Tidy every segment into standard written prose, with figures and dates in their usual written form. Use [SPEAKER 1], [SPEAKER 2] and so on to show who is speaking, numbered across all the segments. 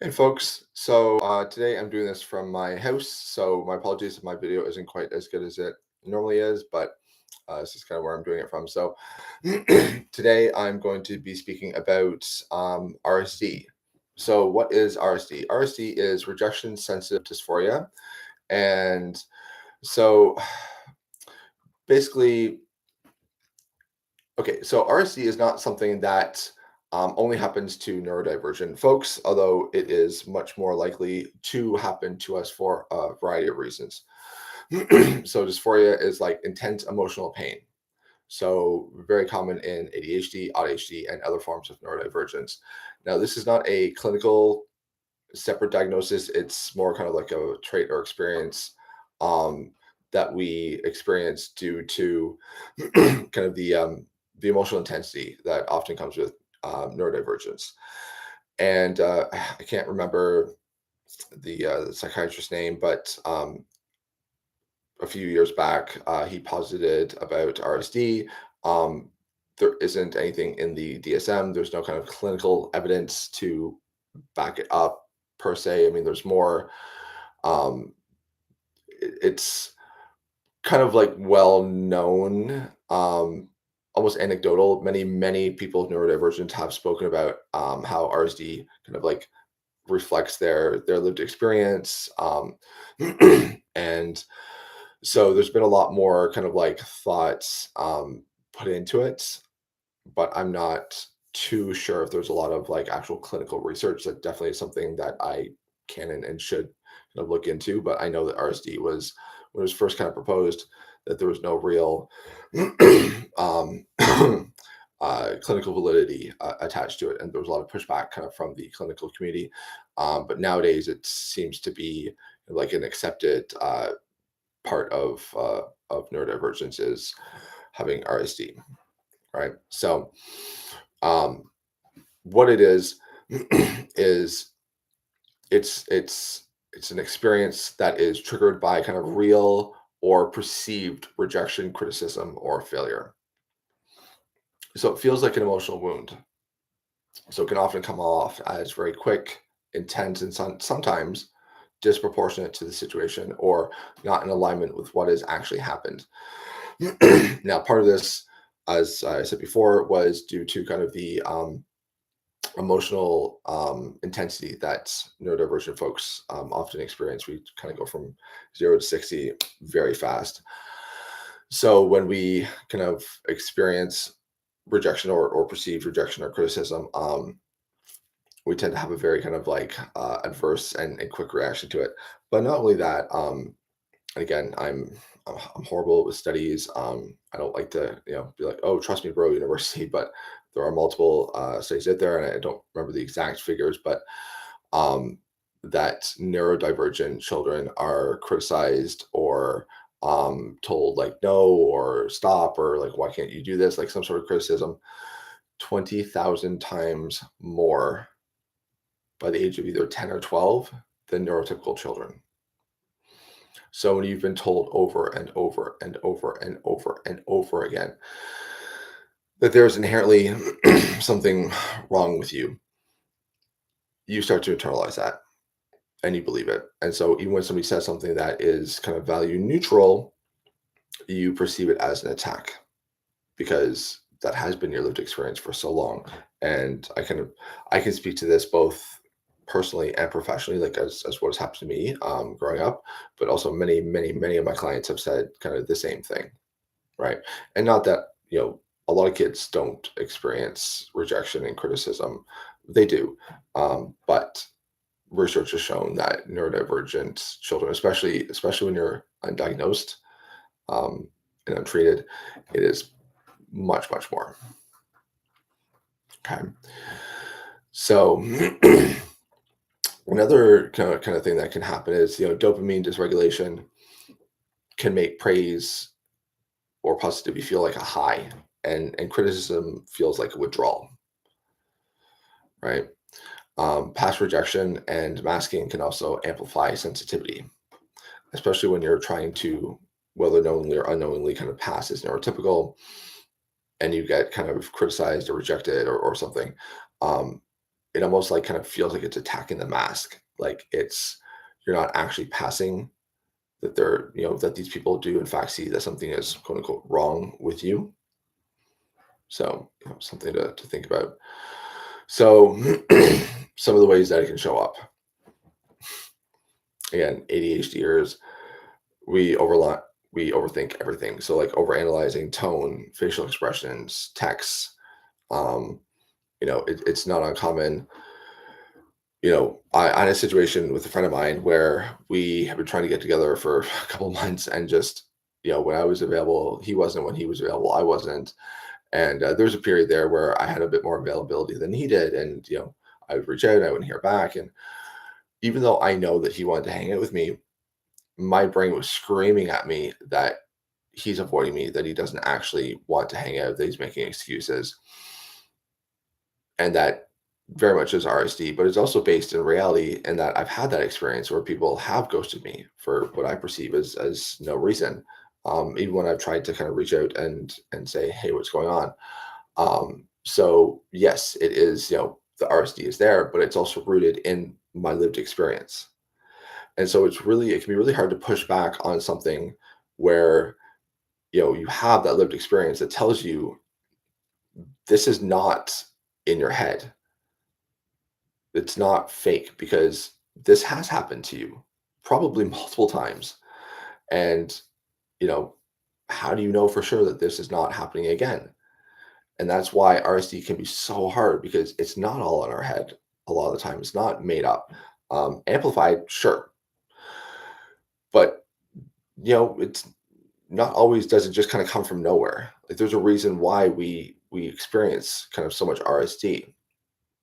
[SPEAKER 1] Hey folks, so today I'm doing this from my house, so my apologies if my video isn't quite as good as it normally is, but this is kind of where I'm doing it from. So today I'm going to be speaking about RSD. So what is RSD? RSD is rejection sensitive dysphoria, and so basically, okay, so RSD is not something that only happens to neurodivergent folks, although it is much more likely to happen to us for a variety of reasons. So, dysphoria is like intense emotional pain. So, very common in ADHD, ADHD, and other forms of neurodivergence. Now, this is not a clinical separate diagnosis, it's more kind of like a trait or experience um, that we experience due to kind of the emotional intensity that often comes with neurodivergence. And I can't remember the psychiatrist's name, but a few years back, he posited about RSD. Um, there isn't anything in the DSM. There's no kind of clinical evidence to back it up per se. I mean, there's more. Um, it's kind of like well known, almost anecdotal. Many people with neurodivergence have spoken about how RSD kind of like reflects their lived experience, and so there's been a lot more kind of like thoughts put into it, but I'm not too sure if there's a lot of like actual clinical research. That definitely is something that I can and should kind of look into. But I know that RSD was when it was first kind of proposed that there was no real um, clinical validity attached to it, and there was a lot of pushback kind of from the clinical community. But nowadays, it seems to be like an accepted part of neurodivergence is having RSD, right? So, um, what it is is it's an experience that is triggered by kind of real or perceived rejection, criticism, or failure. So it feels like an emotional wound. So it can often come off as very quick, intense, and sometimes disproportionate to the situation or not in alignment with what has actually happened. Now, part of this, as I said before, was due to kind of the emotional intensity that neurodivergent folks often experience. We kind of go from 0 to 60 very fast. So when we kind of experience rejection or perceived rejection or criticism, we tend to have a very kind of like adverse and quick reaction to it. But not only that, and again, I'm horrible with studies. I don't like to be like, oh, trust me, bro, university. But there are multiple studies out there, and I don't remember the exact figures, but um, that neurodivergent children are criticized or told like no or stop or like why can't you do this, like some sort of criticism 20,000 times more by the age of either 10 or 12 than neurotypical children. So when you've been told over and over and over and over and over again that there's inherently something wrong with you, you start to internalize that and you believe it. And so even when somebody says something that is kind of value neutral, you perceive it as an attack because that has been your lived experience for so long. And I can speak to this both personally and professionally, like as what has happened to me growing up, but also many of my clients have said kind of the same thing, right? And not that a lot of kids don't experience rejection and criticism, they do, but research has shown that neurodivergent children, especially when you're undiagnosed um, and untreated, it is much more. Okay. So another kind of thing that can happen is dopamine dysregulation can make praise or positivity feel like a high, and criticism feels like a withdrawal, right? Past rejection and masking can also amplify sensitivity, especially when you're trying to, whether knowingly or unknowingly, kind of pass as neurotypical, and you get kind of criticized or rejected or something. Um, it almost like kind of feels like it's attacking the mask. Like you're not actually passing that that these people do in fact see that something is quote unquote wrong with you. So, something to think about. So, some of the ways that it can show up. Again, ADHDers, we overlap, we overthink everything. So, like overanalyzing tone, facial expressions, texts. Um, it's not uncommon. I had a situation with a friend of mine where we have been trying to get together for a couple of months, and just when I was available, he wasn't. When he was available, I wasn't. And there was a period there where I had a bit more availability than he did, and I would reach out, and I wouldn't hear back, and even though I know that he wanted to hang out with me, my brain was screaming at me that he's avoiding me, that he doesn't actually want to hang out, that he's making excuses, and that very much is RSD, but it's also based in reality, and that I've had that experience where people have ghosted me for what I perceive as no reason. Even when I've tried to kind of reach out and say, hey, what's going on? So yes, it is, the RSD is there, but it's also rooted in my lived experience. And so it can be really hard to push back on something where, you have that lived experience that tells you this is not in your head. It's not fake, because this has happened to you probably multiple times. And, you know, how do you know for sure that this is not happening again? And that's why RSD can be so hard, because it's not all in our head a lot of the time. It's not made up. Amplified, sure. But, it's not always does it just kind of come from nowhere. Like there's a reason why we experience kind of so much RSD.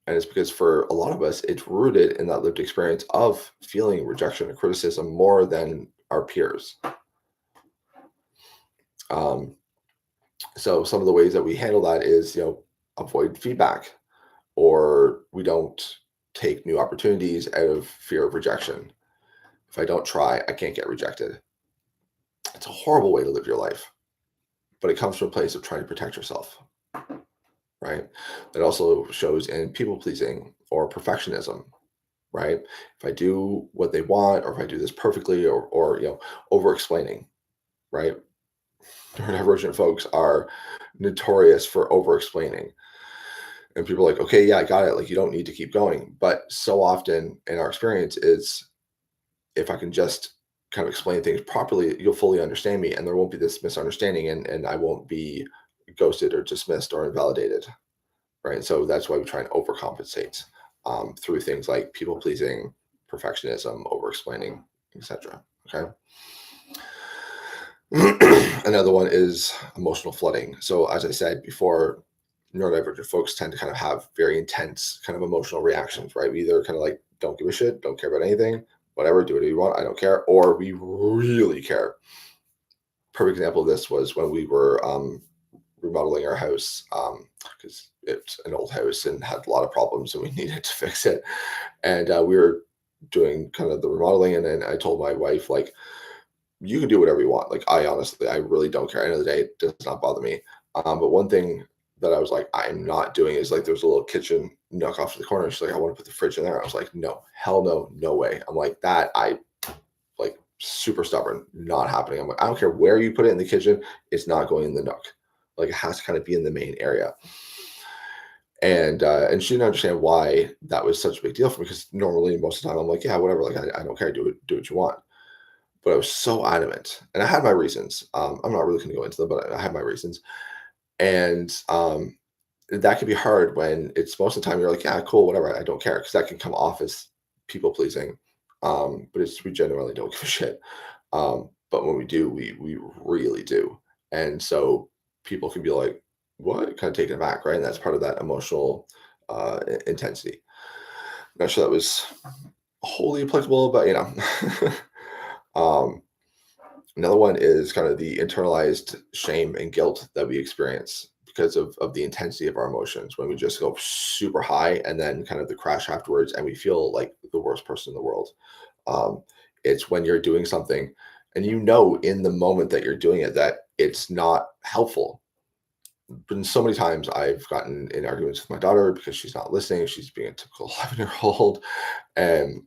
[SPEAKER 1] And it's because for a lot of us, it's rooted in that lived experience of feeling rejection and criticism more than our peers. Um, so some of the ways that we handle that is, avoid feedback, or we don't take new opportunities out of fear of rejection. If I don't try, I can't get rejected. It's a horrible way to live your life, but it comes from a place of trying to protect yourself, right? It also shows in people pleasing or perfectionism, right? If I do what they want, or if I do this perfectly, or over explaining, right? Neurodivergent folks are notorious for over explaining. And people are like, okay, yeah, I got it. Like, you don't need to keep going. But so often in our experience is, if I can just kind of explain things properly, you'll fully understand me, and there won't be this misunderstanding, and I won't be ghosted or dismissed or invalidated. Right. So that's why we try and overcompensate through things like people pleasing, perfectionism, over explaining, etc. Okay. Another one is emotional flooding. So, as I said before, neurodivergent folks tend to kind of have very intense kind of emotional reactions, right? We either kind of like don't give a shit, don't care about anything, whatever, do whatever you want, I don't care, or we really care. Perfect example of this was when we were remodeling our house, because it's an old house and had a lot of problems, and we needed to fix it. And we were doing kind of the remodeling, and then I told my wife, like, you can do whatever you want. Like, I really don't care. End of the day, it does not bother me. But one thing that I was like, I'm not doing is, like, there's a little kitchen nook off to the corner. She's like, I want to put the fridge in there. I was like, no, hell no, no way. I'm like, that I like super stubborn, not happening. I'm like, I don't care where you put it in the kitchen, it's not going in the nook. Like, it has to kind of be in the main area. And she didn't understand why that was such a big deal for me, because normally most of the time I'm like, yeah, whatever, like I don't care, do what you want. But I was so adamant, and I had my reasons. I'm not really going to go into them, but I had my reasons. And that can be hard when it's most of the time you're like, yeah, cool, whatever, I don't care, because that can come off as people pleasing. But we genuinely don't give a shit. But when we do, we really do. And so people can be like, what? Kind of taken aback, right? And that's part of that emotional intensity. Not sure that was wholly applicable, but um, another one is kind of the internalized shame and guilt that we experience because of the intensity of our emotions, when we just go super high and then kind of the crash afterwards, and we feel like the worst person in the world. Um, it's when you're doing something and in the moment that you're doing it that it's not helpful. been so many times I've gotten in arguments with my daughter because she's not listening. She's being a typical 11-year-old, and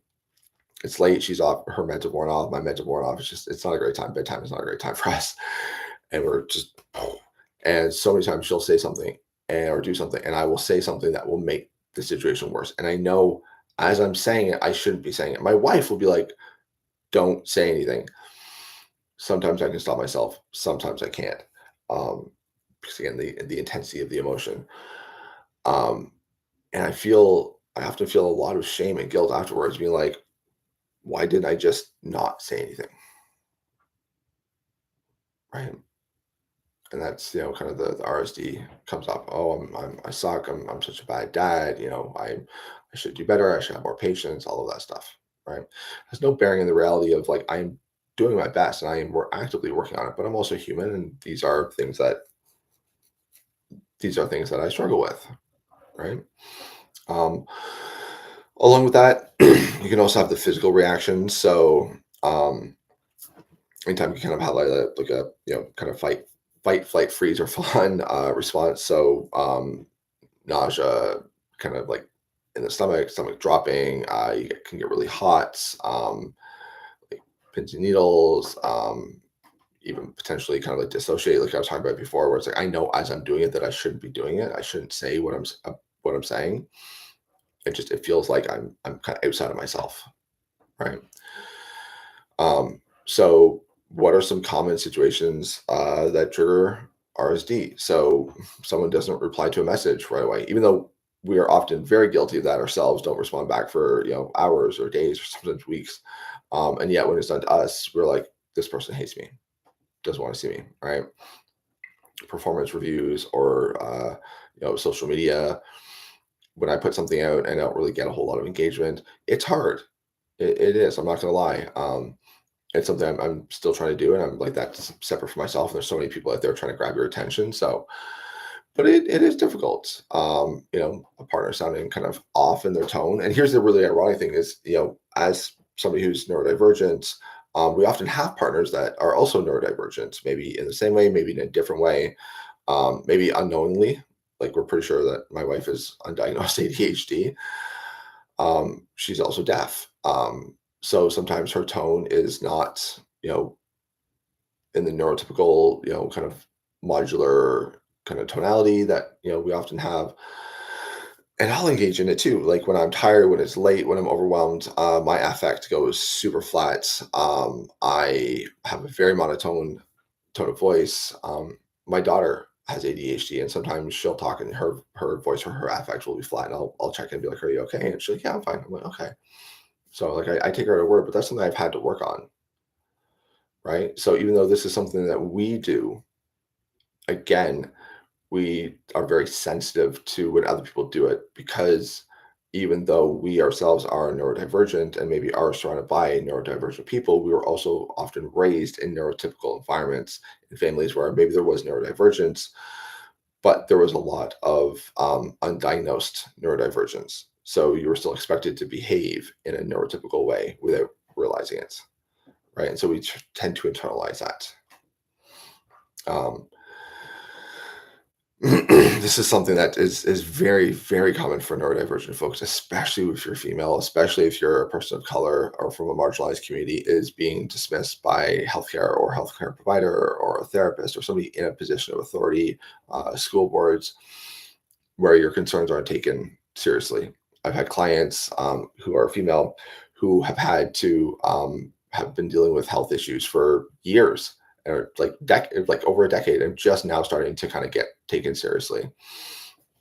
[SPEAKER 1] it's late. She's off. Her meds are worn off. My meds are worn off. It's not a great time. Bedtime is not a great time for us, and we're just. And so many times she'll say something or do something, and I will say something that will make the situation worse. And I know as I'm saying it, I shouldn't be saying it. My wife will be like, "Don't say anything." Sometimes I can stop myself. Sometimes I can't. Um, because again, the intensity of the emotion. Um, and I often feel a lot of shame and guilt afterwards, being like, why didn't I just not say anything? Right. And that's, kind of the RSD comes up. Oh, I suck. I'm such a bad dad. I should do better. I should have more patience, all of that stuff. Right. There's no bearing in the reality of like, I'm doing my best and I am actively working on it, but I'm also human. And these are things that I struggle with. Right. Um, Along with that, you can also have the physical reactions. So, um, anytime you kind of have like a kind of fight, flight, freeze, or fawn response. So, nausea, kind of like in the stomach dropping. Can get really hot. Like pins and needles. Even potentially kind of like dissociate, like I was talking about before, where it's like I know as I'm doing it that I shouldn't be doing it. I shouldn't say what I'm saying. It feels like I'm kind of outside of myself, right? So what are some common situations that trigger RSD? So someone doesn't reply to a message right away, even though we are often very guilty of that ourselves. Don't respond back for hours or days or sometimes weeks, and yet when it's done to us, we're like, this person hates me, doesn't want to see me, right? Performance reviews or social media. When I put something out and I don't really get a whole lot of engagement, it's hard. It is. I'm not gonna lie. It's something I'm still trying to do, and I'm like that's separate from myself. And there's so many people out there trying to grab your attention. So, but it is difficult. A partner sounding kind of off in their tone. And here's the really ironic thing: is as somebody who's neurodivergent, we often have partners that are also neurodivergent, maybe in the same way, maybe in a different way, maybe unknowingly. Like we're pretty sure that my wife is undiagnosed ADHD. She's also deaf. So sometimes her tone is not, in the neurotypical, kind of modular kind of tonality that, we often have. And I'll engage in it too. Like when I'm tired, when it's late, when I'm overwhelmed, my affect goes super flat. I have a very monotone tone of voice. My daughter has ADHD, and sometimes she'll talk, and her voice or her affect will be flat. And I'll check in and be like, "Are you okay?" And she's like, "Yeah, I'm fine." I'm like, "Okay." So like I take her at her word, but that's something I've had to work on, right? So even though this is something that we do, again, we are very sensitive to when other people do it because even though we ourselves are neurodivergent and maybe are surrounded by neurodivergent people, we were also often raised in neurotypical environments in families where maybe there was neurodivergence, but there was a lot of undiagnosed neurodivergence. So you were still expected to behave in a neurotypical way without realizing it, right? And so we tend to internalize that. Um, this is something that is very very common for neurodivergent folks, especially if you're female, especially if you're a person of color or from a marginalized community, is being dismissed by healthcare or healthcare provider or a therapist or somebody in a position of authority, school boards, where your concerns aren't taken seriously. I've had clients who are female who have had to have been dealing with health issues for years or like over a decade and just now starting to kind of get taken seriously.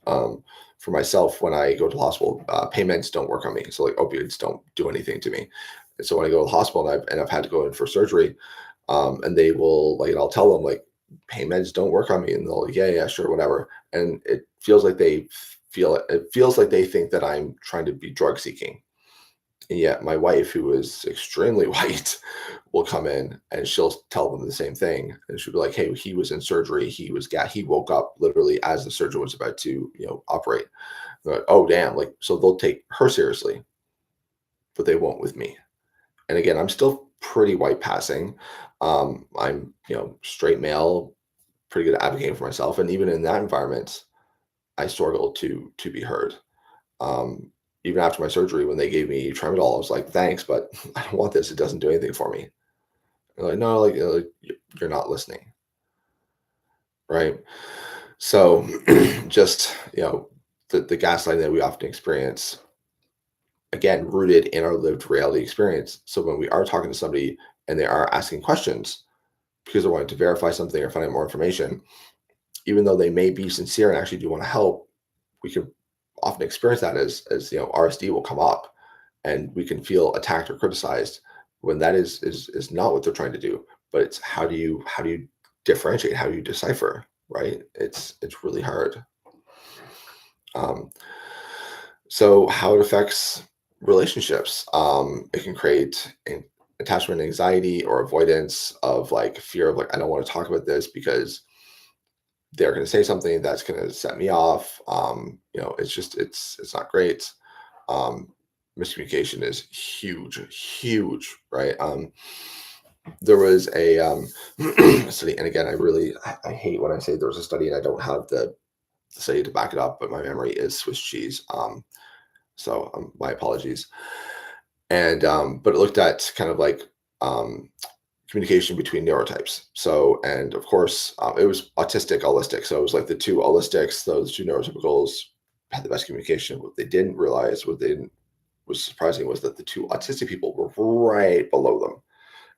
[SPEAKER 1] For myself, when I go to the hospital, pain meds don't work on me. So like opioids don't do anything to me. And so when I go to the hospital and I've had to go in for surgery, and they will like, and I'll tell them like pain meds don't work on me, and they'll like, yeah, sure, whatever. And it feels like it feels like they think that I'm trying to be drug seeking. And yet my wife, who is extremely white, will come in and she'll tell them the same thing. And she'll be like, hey, he was in surgery. He woke up literally as the surgeon was about to, operate. They're like, oh, damn. Like, so they'll take her seriously, but they won't with me. And again, I'm still pretty white passing. I'm, straight male, pretty good at advocating for myself, and even in that environment, I struggled to be heard. Um, Even after my surgery, when they gave me tramadol, I was like, "Thanks, but I don't want this. It doesn't do anything for me." They're like, "No, like, you're not listening, right?" So, just the gaslighting that we often experience, again, rooted in our lived reality experience. So when we are talking to somebody and they are asking questions because they're wanting to verify something or find out more information, even though they may be sincere and actually do want to help, we can often experience that as RSD will come up, and we can feel attacked or criticized when that is not what they're trying to do. But it's how do you differentiate? How do you decipher? Right? It's really hard. Um, so how it affects relationships? It can create attachment anxiety or avoidance of like fear of like I don't want to talk about this because they're going to say something that's going to set me off. It's just it's not great. Um, Miscommunication is huge, huge, right? There was a study, and again, I hate when I say there was a study and I don't have the study to back it up, but my memory is Swiss cheese. My apologies. And but it looked at kind of like um, communication between neurotypes. So, and of course, it was autistic, allistic. So it was like the two allistics, those two neurotypicals had the best communication. What they didn't realize, what they didn't was surprising, was that the two autistic people were right below them,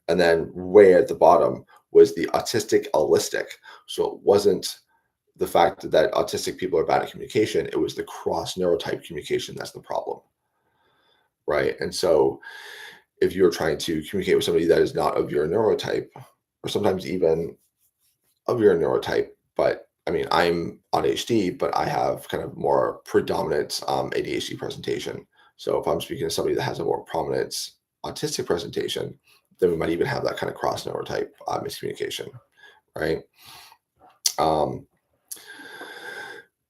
[SPEAKER 1] and then way at the bottom was the autistic allistic. So it wasn't the fact that autistic people are bad at communication; it was the cross neurotype communication that's the problem, right? And so if you're trying to communicate with somebody that is not of your neurotype, or sometimes even of your neurotype, but I mean, I'm on HD, but I have kind of more predominant ADHD presentation. So if I'm speaking to somebody that has a more prominent autistic presentation, then we might even have that kind of cross neurotype miscommunication, right? Um,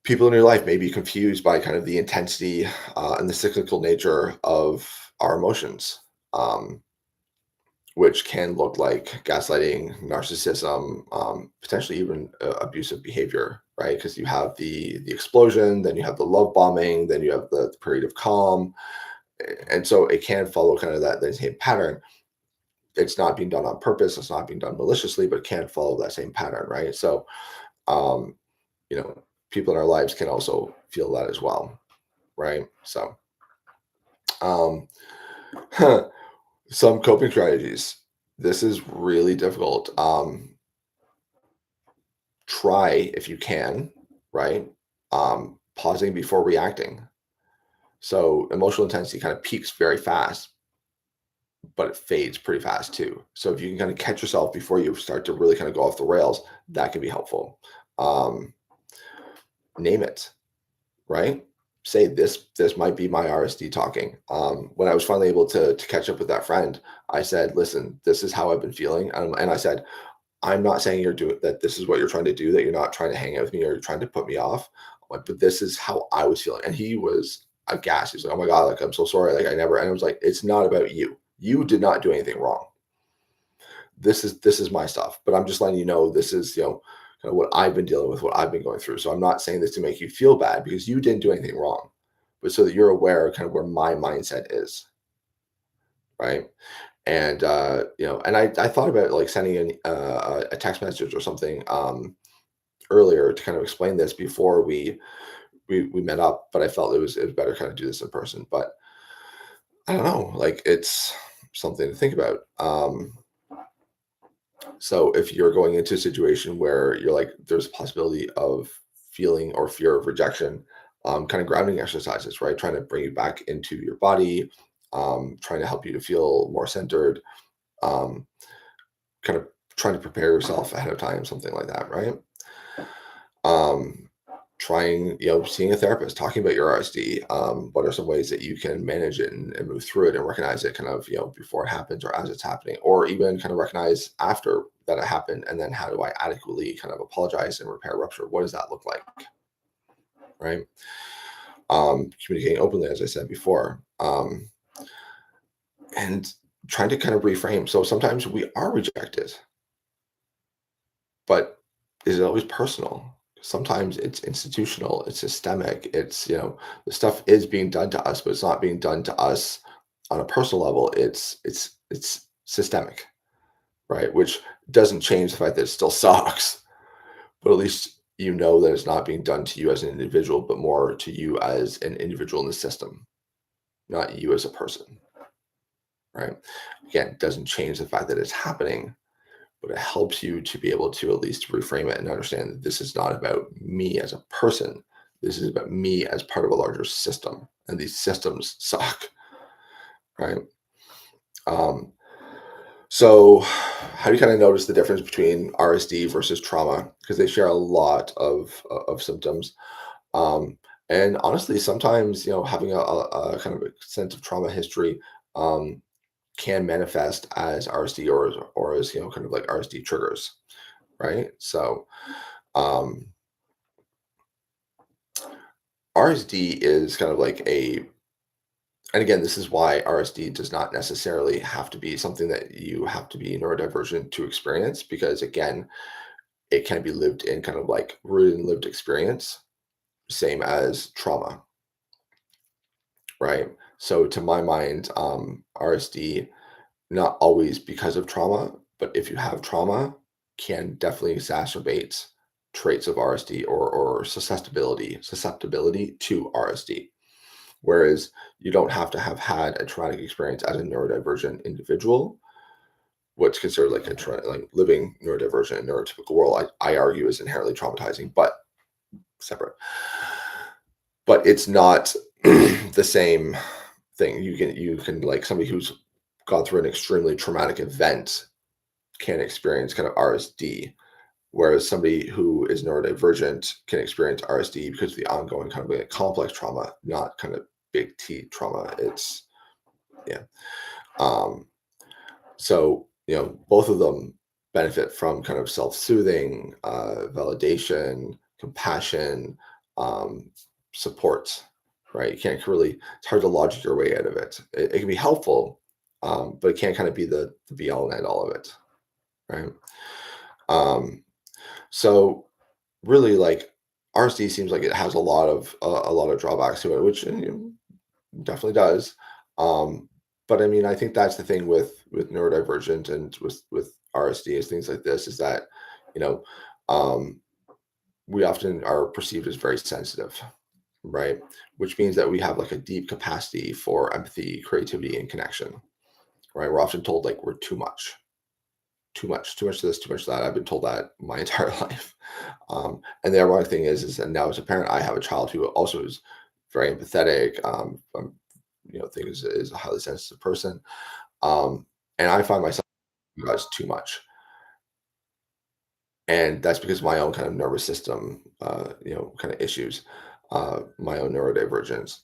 [SPEAKER 1] People in your life may be confused by kind of the intensity and the cyclical nature of our emotions. Which can look like gaslighting, narcissism, potentially even abusive behavior, right? Because you have the explosion, then you have the love bombing, then you have the period of calm, and so it can follow kind of that same pattern. It's not being done on purpose, it's not being done maliciously, but it can follow that same pattern, right? So, um, you know, people in our lives can also feel that as well, right? So, um, some coping strategies. This is really difficult. Try if you can, right? Pausing before reacting. So emotional intensity kind of peaks very fast, but it fades pretty fast too. So if you can kind of catch yourself before you start to really kind of go off the rails, that can be helpful. Um, Name it, right? Say this might be my RSD talking. When I was finally able to catch up with that friend, I said, listen, this is how I've been feeling. And I said, I'm not saying you're doing that. This is what you're trying to do. That you're not trying to hang out with me or you're trying to put me off. Like, but this is how I was feeling, and he was aghast. He's like, "Oh my god, like I'm so sorry. Like I never." And I was like, "It's not about you. You did not do anything wrong. This is my stuff. But I'm just letting you know this is kind of what I've been dealing with, what I've been going through. So I'm not saying this to make you feel bad because you didn't do anything wrong, but so that you're aware of kind of where my mindset is, right?" And and I thought about like sending a text message or something earlier to kind of explain this before we met up, but I felt it was better kind of do this in person. But I don't know, like it's something to think about. So if you're going into a situation where you're like there's a possibility of feeling or fear of rejection, kind of grounding exercises, right? Trying to bring you back into your body, trying to help you to feel more centered, um, kind of trying to prepare yourself ahead of time, something like that, right? Um, Trying, seeing a therapist, talking about your RSD. What are some ways that you can manage it and move through it and recognize it kind of, before it happens or as it's happening, or even kind of recognize after that it happened. And then how do I adequately kind of apologize and repair rupture? What does that look like? Right. Communicating openly, as I said before, and trying to kind of reframe. So sometimes we are rejected, but is it always personal? Sometimes it's institutional, it's systemic, it's, the stuff is being done to us, but it's not being done to us on a personal level. It's systemic, right? Which doesn't change the fact that it still sucks, but at least you know that it's not being done to you as an individual, but more to you as an individual in the system, not you as a person, right? Again, it doesn't change the fact that it's happening, but it helps you to be able to at least reframe it and understand that this is not about me as a person. This is about me as part of a larger system, and these systems suck, right? Um, so, how do you kind of notice the difference between RSD versus trauma? Because they share a lot of symptoms. Um, and honestly, sometimes having a kind of extensive trauma history um, can manifest as RSD or as kind of like RSD triggers, right? So um, RSD is kind of like and again, this is why RSD does not necessarily have to be something that you have to be neurodivergent to experience, because again, it can be lived in kind of like rooted in lived experience, same as trauma, right? So to my mind, RSD, not always because of trauma, but if you have trauma, can definitely exacerbate traits of RSD or susceptibility to RSD. Whereas you don't have to have had a traumatic experience as a neurodivergent individual. What's considered like like living neurodivergent in a neurotypical world, I argue, is inherently traumatizing, but separate. But it's not the same thing. You can like somebody who's gone through an extremely traumatic event can experience kind of RSD, whereas somebody who is neurodivergent can experience RSD because of the ongoing kind of like complex trauma, not kind of big T trauma. It's yeah. Um, so both of them benefit from kind of self-soothing, validation, compassion, um, support. Right? You can't really. It's hard to logic your way out of it. It can be helpful, but it can't kind of be the be all and end all of it. Right? Um, so really, like RSD seems like it has a lot of drawbacks to it, which definitely does. But I mean, I think that's the thing with neurodivergent and with RSD is things like this is that, you know, um, we often are perceived as very sensitive, right? Which means that we have like a deep capacity for empathy, creativity, and connection, right? We're often told like we're too much to this, too much to that. I've been told that my entire life. And the ironic thing is, and now as a parent, I have a child who also is very empathetic. Think is a highly sensitive person, and I find myself as too much, and that's because of my own kind of nervous system, kind of issues, my own neurodivergence,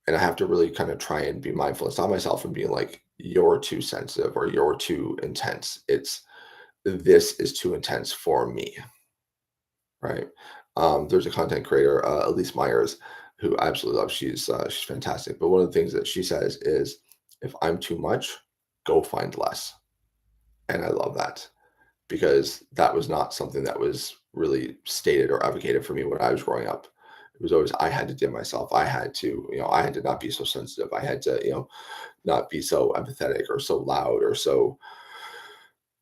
[SPEAKER 1] and I have to really kind of try and be mindful and stop myself from being like, "You're too sensitive" or "You're too intense." It's this is too intense for me, right? There's a content creator, Elise Myers, who I absolutely love. She's fantastic. But one of the things that she says is, "If I'm too much, go find less." And I love that because that was not something that was really stated or advocated for me when I was growing up. It was always I had to dim myself. I had to not be so sensitive. I had to, not be so empathetic or so loud or so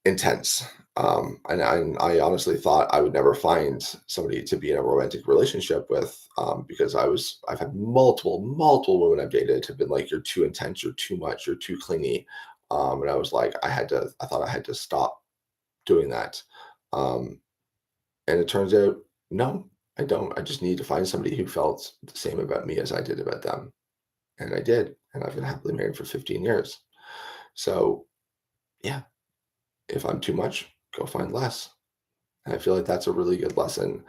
[SPEAKER 1] intense. And I honestly thought I would never find somebody to be in a romantic relationship with, because I've had multiple women I've dated have been like, "You're too intense, you're too much, you're too clingy," and I was like, I thought I had to stop doing that, um, and it turns out no, I don't. I just need to find somebody who felt the same about me as I did about them, and I did, and I've been happily married for 15 years. So yeah, if I'm too much, go find less. And I feel like that's a really good lesson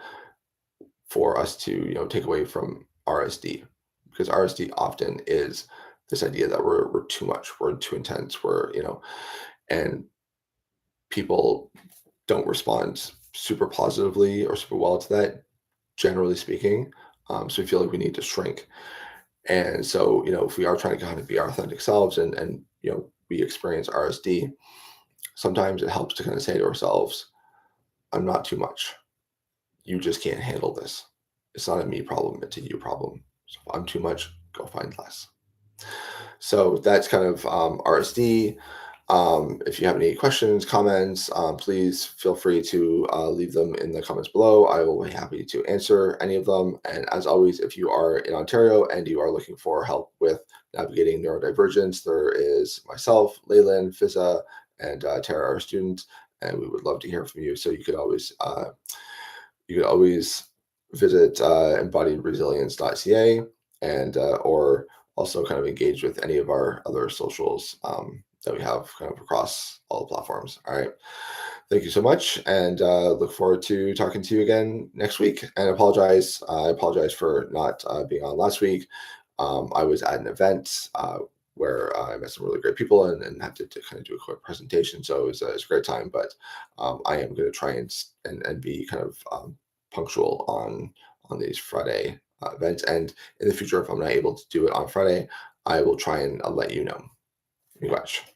[SPEAKER 1] for us to, take away from RSD, because RSD often is this idea that we're too much, we're too intense, and people don't respond super positively or super well to that, generally speaking. So we feel like we need to shrink. And so, if we are trying to kind of be our authentic selves and we experience RSD, sometimes it helps to kind of say to ourselves, I'm not too much. You just can't handle this. It's not a me problem, it's a you problem. So if I'm too much, go find less. So that's kind of RSD. If you have any questions, comments, please feel free to leave them in the comments below. I will be happy to answer any of them. And as always, if you are in Ontario and you are looking for help with navigating neurodivergence, there is myself, Leyland, Fiza, and Tara, our student, and we would love to hear from you. So you could always visit embodiedresilience.ca and or also kind of engage with any of our other socials that we have kind of across all the platforms. All right. Thank you so much, and look forward to talking to you again next week. And apologize. I apologize for not being on last week. I was at an event where I met some really great people and had to kind of do a quick presentation. So it was a great time. But I am going to try and be kind of punctual on these Friday events. And in the future, if I'm not able to do it on Friday, I will try and let you know. Thank you much.